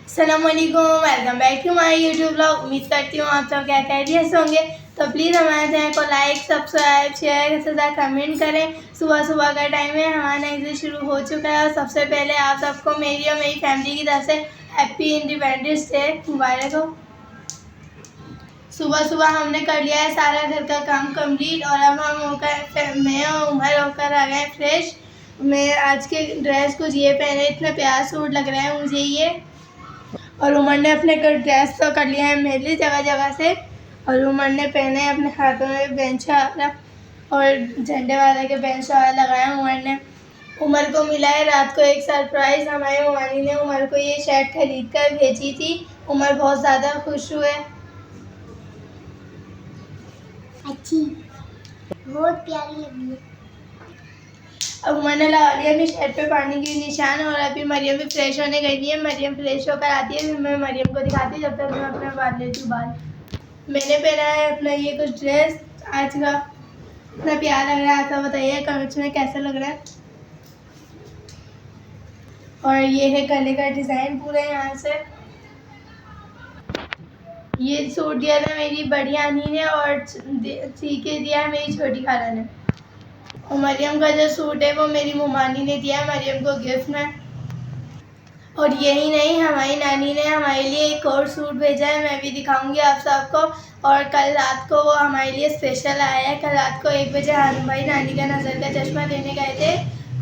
अस्सलामुअलैकुम, welcome back to my YouTube blog. उम्मीद करती हूँ आप सब क्या खैरियत से होंगे। तो प्लीज़ हमारे चैनल को लाइक, सब्सक्राइब, शेयर तथा कमेंट करें। सुबह सुबह का टाइम है, हमारा नई दिन शुरू हो चुका है और सबसे पहले आप सबको मेरी और मेरी फैमिली की तरफ से हैप्पी इंडिपेंडेंस डे मुबारक हो। सुबह सुबह हमने कर लिया है सारा घर का काम कंप्लीट और अब हम मैं और उमर होकर आ गए फ्रेश। मैं आज के ड्रेस कुछ ये पहने, इतना प्यारा सूट लग रहा है मुझे ये। और उमर ने अपने ड्रेस तो कर लिया है मेरे जगह जगह से। और उमर ने पहने हैं अपने हाथों में बेंच वाला और झंडे वाला के बेंच वाला लगाया उमर ने। उमर को मिला है रात को एक सरप्राइज़। हमारे ममानी ने उमर को ये शर्ट खरीद कर भेजी थी। उमर बहुत ज़्यादा खुश हुए। अच्छी, बहुत प्यारी लगी है। अब उमर ने लगा लिया अपनी शर्ट पे पानी के निशान और अभी मरियम भी फ्रेश होने गई है। मरियम फ्रेश होकर आती है, फिर मैं मरियम को दिखाती हूँ। जब तक मैं अपने बाल लेती हूँ बाल। मैंने पहना है अपना ये कुछ ड्रेस आज का, इतना प्यारा लग रहा है। आपका बताइए कमेंट्स में कैसा लग रहा है। और ये है गले का डिज़ाइन पूरा यहाँ से। ये सूट दिया था मेरी बड़ी आनी ने और सी के दिया है मेरी छोटी खाला ने। और मरियम का जो सूट है वो मेरी मुमानी ने दिया है मरियम को गिफ्ट में। और यही नहीं, हमारी नानी ने हमारे लिए एक और सूट भेजा है, मैं भी दिखाऊंगी आप सबको। और कल रात को वो हमारे लिए स्पेशल आया है। कल रात को 1 बजे हन भाई नानी का नज़र का चश्मा देने गए थे।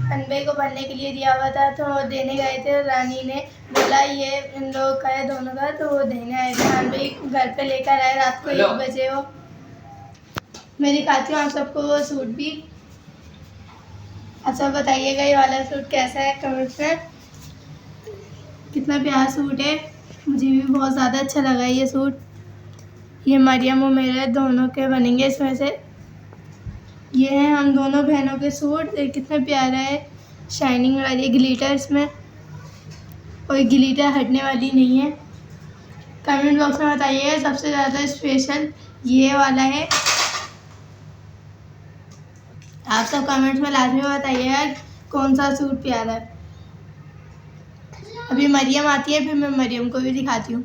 हन भाई को बनने के लिए दिया हुआ था तो वो देने गए थे। रानी ने बोला ये इन लोगों का है दोनों का, तो वो देने आए थे। हन भाई घर पे लेकर आए रात को 1 बजे वो। मैं दिखाती हूँ आप सबको वो सूट भी। आप सब बताइएगा ये वाला सूट कैसा है कमेंट्स में। कितना प्यारा सूट है, मुझे भी बहुत ज़्यादा अच्छा लगा ये सूट। ये मरियम और मेरे दोनों के बनेंगे इसमें से। ये हैं हम दोनों बहनों के सूट। कितना प्यारा है, शाइनिंग वाली ग्लिटर इसमें, और ग्लिटर हटने वाली नहीं है। कमेंट बॉक्स में बताइएगा सबसे ज़्यादा स्पेशल ये वाला है। आप सब कमेंट्स में लाजमी बताइएगा कौन सा सूट प्यारा है। अभी मरियम आती है, फिर मैं मरियम को भी दिखाती हूँ।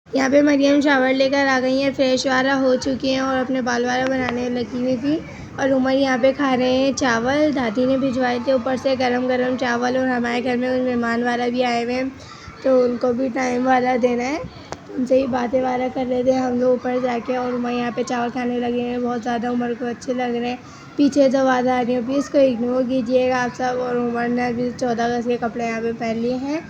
यहाँ पे मरियम शावर लेकर आ गई हैं, फ्रेश वाला हो चुकी हैं और अपने बाल वाला बनाने लगी हुई थी। और उमर यहाँ पे खा रहे हैं चावल, दादी ने भिजवाए थे ऊपर से गरम गरम चावल। और हमारे घर में कुछ मेहमान वाला भी आए हुए हैं तो उनको भी टाइम वाला देना है। उनसे ही बातें वाला कर रहे थे हम लोग ऊपर जाके। और उमर यहाँ पे चावल खाने लगे हैं, बहुत ज़्यादा उमर को अच्छे लग रहे हैं। पीछे जो आवाज़ आ रही है प्लीज़ इसको इग्नोर कीजिएगा आप सब। और उमर ने अभी 14 अगस्त के कपड़े यहाँ पे पहन लिए हैं।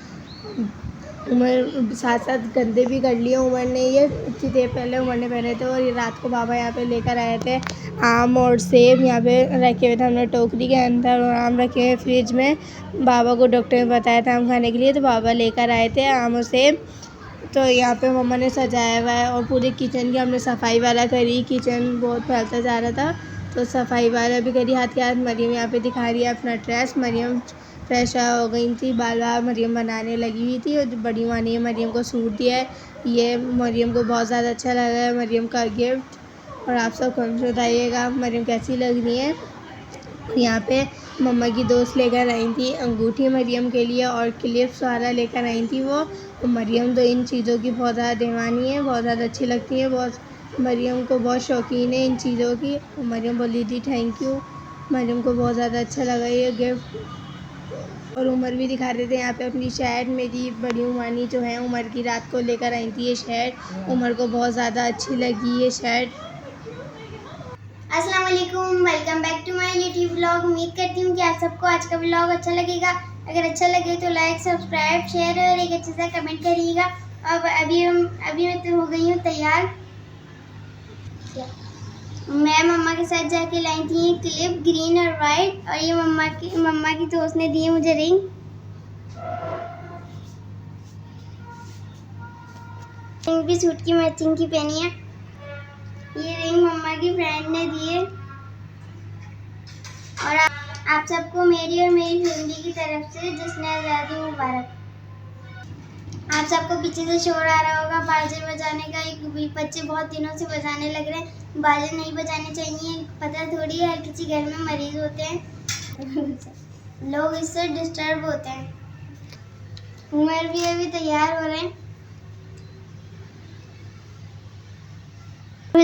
उमर साथ साथ गंदे भी कर लिए उमर ने। ये इतनी देर पहले उमर ने पहने थे। और ये रात को बाबा यहाँ पे लेकर आए थे आम और सेब, यहाँ पे रखे हुए थे हमने टोकरी के अंदर। और आम रखे हुए फ्रिज में, बाबा को डॉक्टर ने बताया था आम खाने के लिए, तो बाबा लेकर आए थे आम और सेब। तो यहाँ पे मम्मा ने सजाया हुआ है और पूरे किचन की हमने सफाई वाला करी। किचन बहुत फैलता जा रहा था तो सफाई वाला भी करी हाथ के हाथ। मरियम यहाँ पे दिखा रही है अपना ड्रेस। मरियम फ्रेश हो गई थी, बाल बाल मरियम बनाने लगी हुई थी। और जो बड़ी माँ ने मरियम को सूट दिया है, ये मरियम को बहुत ज़्यादा अच्छा लगा है, मरियम का गिफ्ट। और आप सब कमेंट बताइएगा मरियम कैसी लग रही है। यहाँ पे मम्मा की दोस्त लेकर आई थी अंगूठी मरियम के लिए और क्लिप्स वाला लेकर आई थी वो। और मरियम तो इन चीज़ों की बहुत ज़्यादा दीवानी है, बहुत ज़्यादा अच्छी लगती है, बहुत मरियम को बहुत शौकीन है इन चीज़ों की। और मरियम बोली थी थैंक यू, मरियम को बहुत ज़्यादा अच्छा लगा ये गिफ्ट। और उमर भी दिखा रहे थे यहाँ पे अपनी शर्ट। मेरी बड़ी उमानी जो है उमर की रात को लेकर आई थी ये शर्ट, उमर को बहुत ज़्यादा अच्छी लगी ये शर्ट। अस्सलाम वालेकुम, welcome back to my YouTube blog. उम्मीद करती हूँ कि आप सबको आज का ब्लॉग अच्छा लगेगा। अगर अच्छा लगे तो लाइक, सब्सक्राइब, शेयर और एक अच्छे से कमेंट करिएगा। अब अभी मैं तो हो गई हूँ तैयार। मैं मम्मा के साथ जाके लाई थी ये क्लिप ग्रीन और वाइट। और ये मम्मा की दोस्त ने दी है मुझे रिंग। रिंग भी सूट की मैचिंग की पहनी है। ये रिंग मम्मा की फ्रेंड ने दी है। और आप सबको मेरी और मेरी फैमिली की तरफ से जश्न आज़ादी मुबारक। आप सबको पीछे से शोर आ रहा होगा बाजे बजाने का। एक बच्चे बहुत दिनों से बजाने लग रहे हैं। बाजे नहीं बजाने चाहिए, पता थोड़ी है हर किसी घर में मरीज होते हैं लोग इससे डिस्टर्ब होते हैं। उमर भी अभी तैयार हो रहे हैं।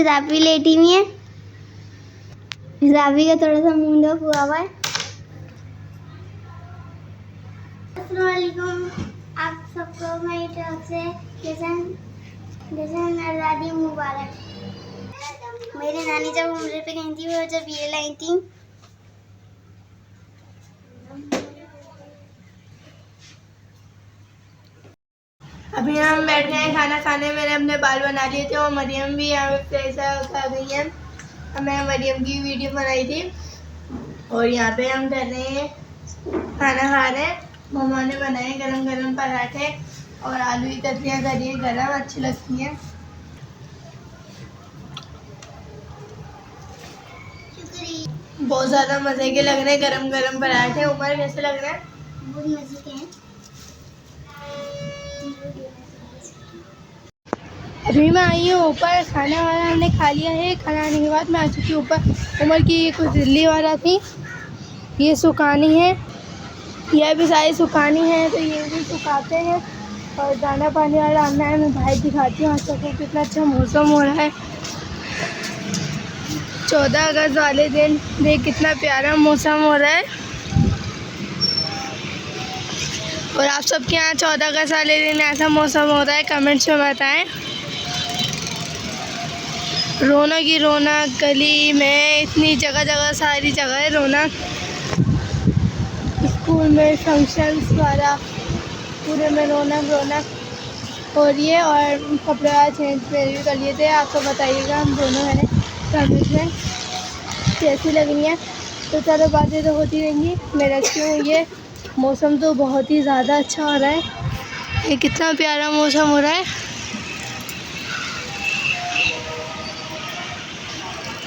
जाफी लेटी हुई है। जाफी का थोड़ा सा मुंह हुआ हुआ है। अस्सलाम वालेकुम, आप सबको मेरी तरफ से जश्न आज़ादी मुबारक। मेरी नानी जब उम्र पे गई थी, वो जब ये लाई थी। अभी हम बैठ गए हैं खाना खाने। मैंने अपने बाल बना लिए थे और मरियम भी यहाँ पे फ्रेश हो गई है। मैं मरियम की वीडियो बनाई थी और यहाँ पे हम कर रहे हैं खाना खा रहे हैं। मम्मा ने बनाए गरम गरम पराठे और आलू की कतरियाँ करी है गरम, अच्छी लगती हैं। बहुत ज़्यादा मज़े के लग रहे हैं गरम गरम पराठे। उमर कैसे लग रहे हैं? बहुत मजे के हैं। अभी मैं आई हूँ ऊपर, खाना वाना हमने खा लिया है। खाना आने के बाद मैं आ चुकी हूँ ऊपर। उमर की ये कुछ दिल्ली वाला थी, ये सुखानी है, यह भी सारी सुखानी है, तो ये भी सुखाते हैं और दाना पानी वाला डालना है। मैं बाहर दिखाती हूँ आप सबको कितना अच्छा मौसम हो रहा है। 14 अगस्त वाले दिन देख कितना प्यारा मौसम हो रहा है। और आप सबके यहाँ 14 अगस्त वाले दिन ऐसा मौसम हो रहा है, कमेंट्स में बताएं। रौनक ही रौनक, गली में इतनी जगह जगह सारी जगह है रौनक। स्कूल में फंक्शंस वाला पूरे में रौनक हो रही है। और कपड़े चेंज मेरे भी कर लिए थे। आप सब बताइएगा, हम दोनों मैंने कमेंट में कैसी लग रही हैं। तो चलो बातें तो होती रहेंगी। मैं रखती हूँ। ये मौसम तो बहुत ही ज़्यादा अच्छा हो रहा है। ये कितना प्यारा मौसम हो रहा है।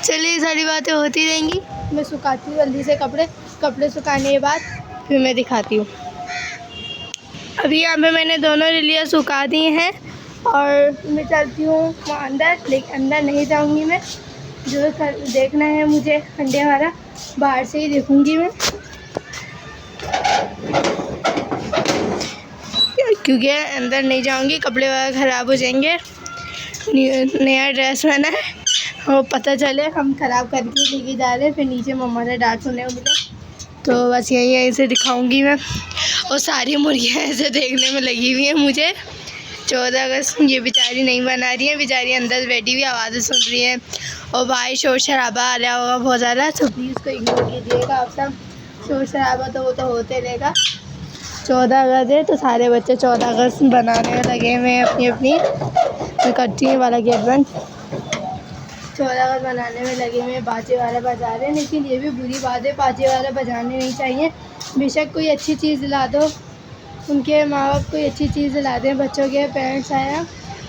चलिए सारी बातें होती रहेंगी। मैं सुखाती हूँ जल्दी से कपड़े सुखाने के बाद फिर मैं दिखाती हूँ। अभी यहाँ पे मैंने दोनों लिलियाँ सुखा दी हैं और मैं चलती हूँ वहाँ अंदर, लेकिन अंदर नहीं जाऊँगी मैं। जो देखना है मुझे अंडे वाला, बाहर से ही देखूँगी मैं, क्योंकि अंदर नहीं जाऊँगी, कपड़े वगैरह ख़राब हो जाएंगे। नया ड्रेस बना है और पता चले हम ख़राब करके लेके जा रहे हैं, फिर नीचे मम्मा से डांट सुनने को मिले। तो बस यहीं से दिखाऊंगी मैं। और सारी मुर्गियाँ ऐसे देखने में लगी हुई हैं मुझे। 14 अगस्त ये बेचारी नहीं बना रही है, बेचारी अंदर बैठी हुई आवाज़ें सुन रही है और बाहर शोर शराबा आ रहा होगा बहुत ज़्यादा। तो प्लीज़ उसको इग्नोर कीजिएगा आप सब। शोर शराबा तो वो तो होते रहेगा। 14 अगस्त है तो सारे बच्चे 14 अगस्त बनाने में लगे हुए हैं अपनी। मैं करती हूँ वाला गेट बंद। 14 अगस्त बनाने में लगे हुए हैं, बाजे वाला बजा रहे हैं। लेकिन ये भी बुरी बात है, बाजे वाला बजाने नहीं चाहिए। बेशक कोई अच्छी चीज़ ला दो, उनके माँ बाप कोई अच्छी चीज़ ला दें, बच्चों के पेरेंट्स आया,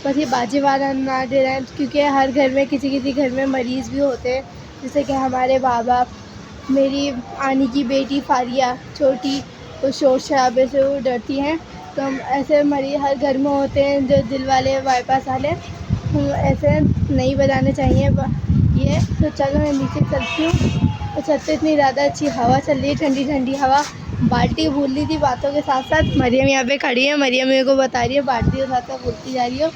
बस ये बाजे वाला ना दे रहे हैं। क्योंकि हर घर में किसी घर में मरीज़ भी होते हैं, जैसे कि हमारे बाबा, मेरी आनी की बेटी फारिया छोटी, तो शोर शराबे से वो डरती हैं। तो हम ऐसे मरीज़ हर घर में होते हैं, जो दिल वाले बाईपास वाले, ऐसे नहीं बजाने चाहिए ये। तो चलो मैं नीचे चलती हूँ। और छत पे इतनी ज़्यादा अच्छी हवा चल रही है, ठंडी ठंडी हवा। बाल्टी भूल रही थी बातों के साथ साथ। मरियम यहाँ पे खड़ी है, मरियम मेरे को बता रही है बाल्टी के साथ साथ बोलती जा रही हो।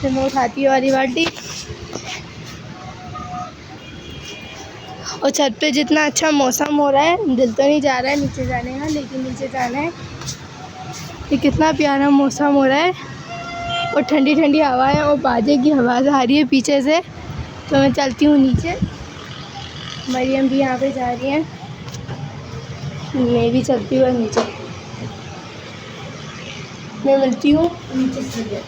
फिर मैं उठाती हूँ वाली बाल्टी। और छत पे जितना अच्छा मौसम हो रहा है, दिल तो नहीं जा रहा है नीचे जाने का, लेकिन नीचे जाना है। ये कितना प्यारा मौसम हो रहा है और ठंडी ठंडी हवा है और बाजे की आवाज़ आ रही है पीछे से। तो मैं चलती हूँ नीचे। मरियम भी यहाँ पे जा रही है, मैं भी चलती हूँ नीचे। मैं मिलती हूँ नीचे से।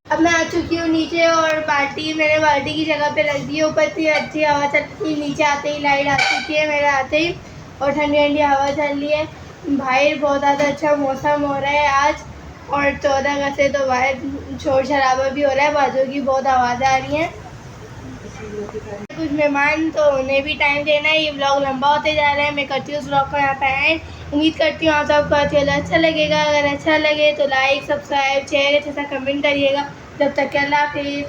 अब मैं आ चुकी हूँ नीचे और मैंने बाल्टी की जगह पे रख दी है। ऊपर से अच्छी हवा चलती है, नीचे आते ही लाइट आ चुकी है मेरे आते ही, और ठंडी ठंडी हवा चल रही है। बाहर बहुत ज़्यादा अच्छा मौसम हो रहा है आज। और 14 अगस्त से तो बाहर शोर शराबा भी हो रहा है, बाजों की बहुत आवाज़ें आ रही हैं। कुछ मेहमान, तो उन्हें भी टाइम देना है। ये व्लॉग लंबा होते जा रहा है। मैं करती हूँ उस व्लॉग को यहाँ पे एंड। उम्मीद करती हूँ आप सबको अच्छा लगेगा। अगर अच्छा लगे तो लाइक, सब्सक्राइब, शेयर, अच्छा सा कमेंट करिएगा। जब तक के अल्लाह हाफिज़।